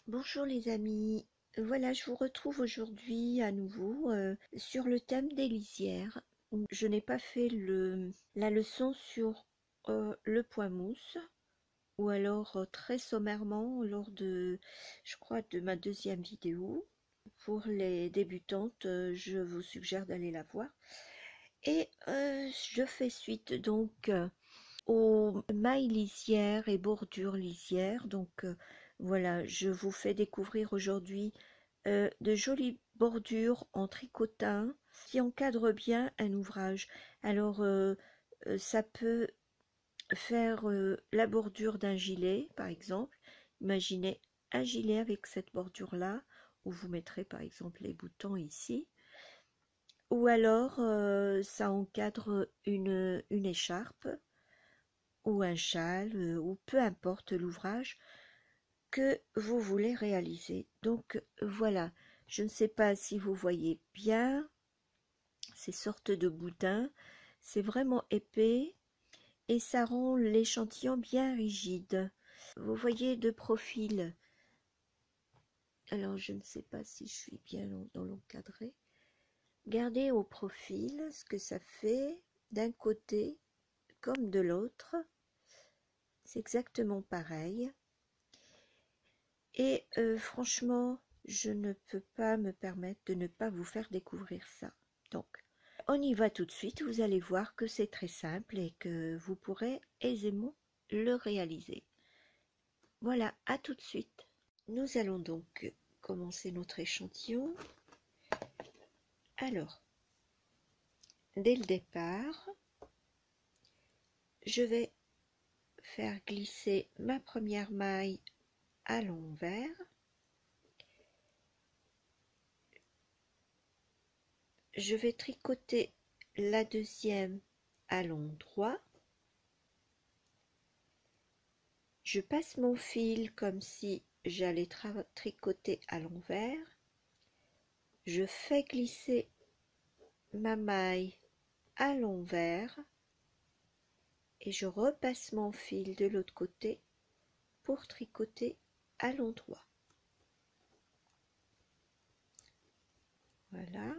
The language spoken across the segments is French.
Bonjour les amis, voilà je vous retrouve aujourd'hui à nouveau sur le thème des lisières. Je n'ai pas fait la leçon sur le point mousse ou alors très sommairement lors de, je crois, de ma deuxième vidéo. Pour les débutantes, je vous suggère d'aller la voir. Et je fais suite donc aux mailles lisières et bordures lisières. Donc voilà, je vous fais découvrir aujourd'hui de jolies bordures en tricotin qui encadrent bien un ouvrage. Alors ça peut faire la bordure d'un gilet par exemple. Imaginez un gilet avec cette bordure là où vous mettrez par exemple les boutons ici, ou alors ça encadre une écharpe ou un châle, ou peu importe l'ouvrage que vous voulez réaliser. Donc voilà, je ne sais pas si vous voyez bien ces sortes de boudins, c'est vraiment épais et ça rend l'échantillon bien rigide. Vous voyez de profil, alors je ne sais pas si je suis bien dans l'encadré. Regardez au profil ce que ça fait d'un côté comme de l'autre, c'est exactement pareil. Et franchement, je ne peux pas me permettre de ne pas vous faire découvrir ça. Donc, on y va tout de suite. Vous allez voir que c'est très simple et que vous pourrez aisément le réaliser. Voilà, à tout de suite. Nous allons donc commencer notre échantillon. Alors, dès le départ, je vais faire glisser ma première maille à l'envers. Je vais tricoter la deuxième à l'endroit. Je passe mon fil comme si j'allais tricoter à l'envers. Je fais glisser ma maille à l'envers et je repasse mon fil de l'autre côté pour tricoter à l'endroit. Voilà.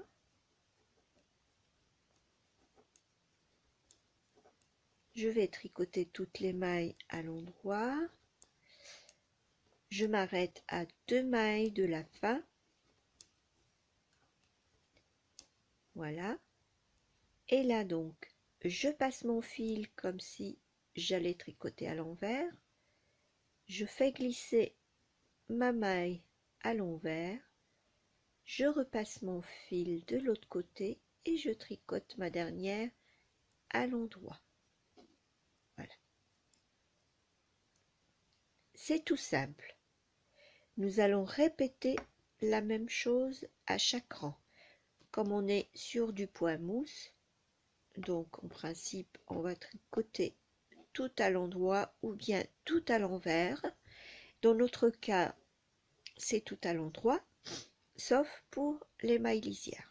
Je vais tricoter toutes les mailles à l'endroit. Je m'arrête à 2 mailles de la fin. Voilà. Et là donc, je passe mon fil comme si j'allais tricoter à l'envers. Je fais glisser ma maille à l'envers. Je repasse mon fil de l'autre côté et je tricote ma dernière à l'endroit. Voilà. C'est tout simple. Nous allons répéter la même chose à chaque rang. Comme on est sur du point mousse, donc en principe on va tricoter tout à l'endroit ou bien tout à l'envers. Dans notre cas, c'est tout à l'endroit, sauf pour les mailles lisières.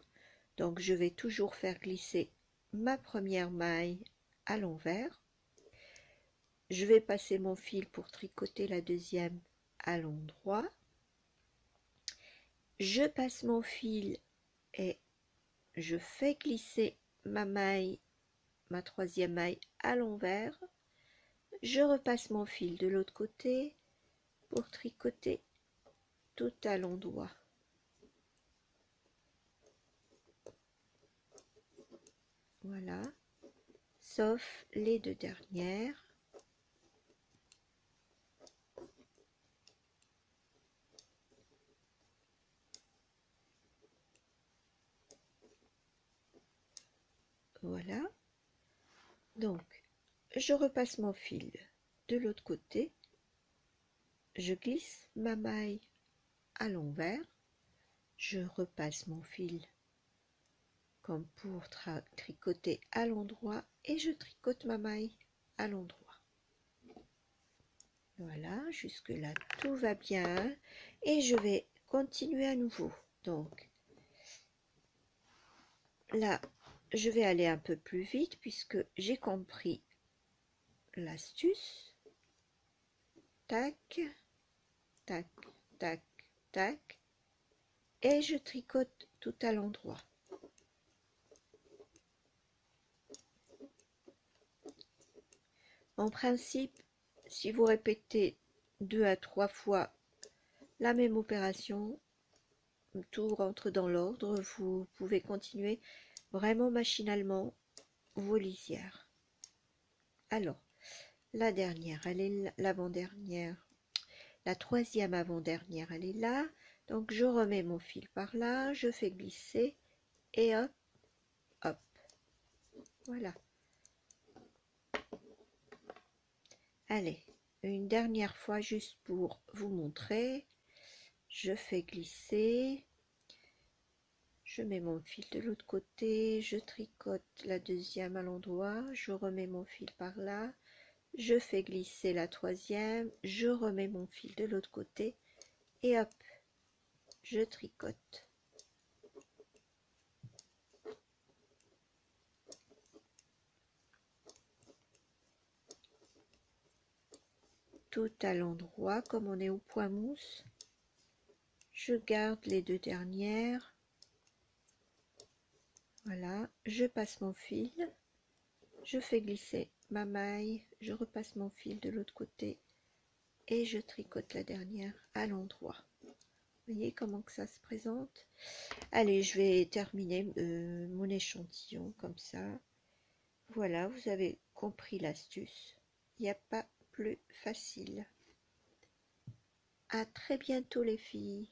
Donc je vais toujours faire glisser ma première maille à l'envers. Je vais passer mon fil pour tricoter la deuxième à l'endroit. Je passe mon fil et je fais glisser ma maille, ma troisième maille à l'envers. Je repasse mon fil de l'autre côté pour tricoter tout à l'endroit. Voilà, sauf les deux dernières. Voilà, donc je repasse mon fil de l'autre côté, je glisse ma maille à l'envers, je repasse mon fil comme pour tricoter à l'endroit et je tricote ma maille à l'endroit. Voilà, jusque là tout va bien et je vais continuer à nouveau. Donc là je vais aller un peu plus vite puisque j'ai compris l'astuce. Tac, tac, tac, tac, et je tricote tout à l'endroit. En principe, si vous répétez 2 à 3 fois la même opération, tout rentre dans l'ordre, vous pouvez continuer vraiment machinalement vos lisières. Alors, la dernière, elle est l'avant-dernière, la troisième avant-dernière, elle est là. Donc je remets mon fil par là, je fais glisser et hop, hop, voilà. Allez, une dernière fois juste pour vous montrer. Je fais glisser, je mets mon fil de l'autre côté, je tricote la deuxième à l'endroit, je remets mon fil par là, je fais glisser la troisième, je remets mon fil de l'autre côté et hop, je tricote. Tout à l'endroit, comme on est au point mousse, je garde les deux dernières. Voilà, je passe mon fil, je fais glisser ma maille, je repasse mon fil de l'autre côté et je tricote la dernière à l'endroit. Vous voyez comment que ça se présente? Allez, je vais terminer mon échantillon comme ça. Voilà, vous avez compris l'astuce. Il n'y a pas plus facile. À très bientôt les filles.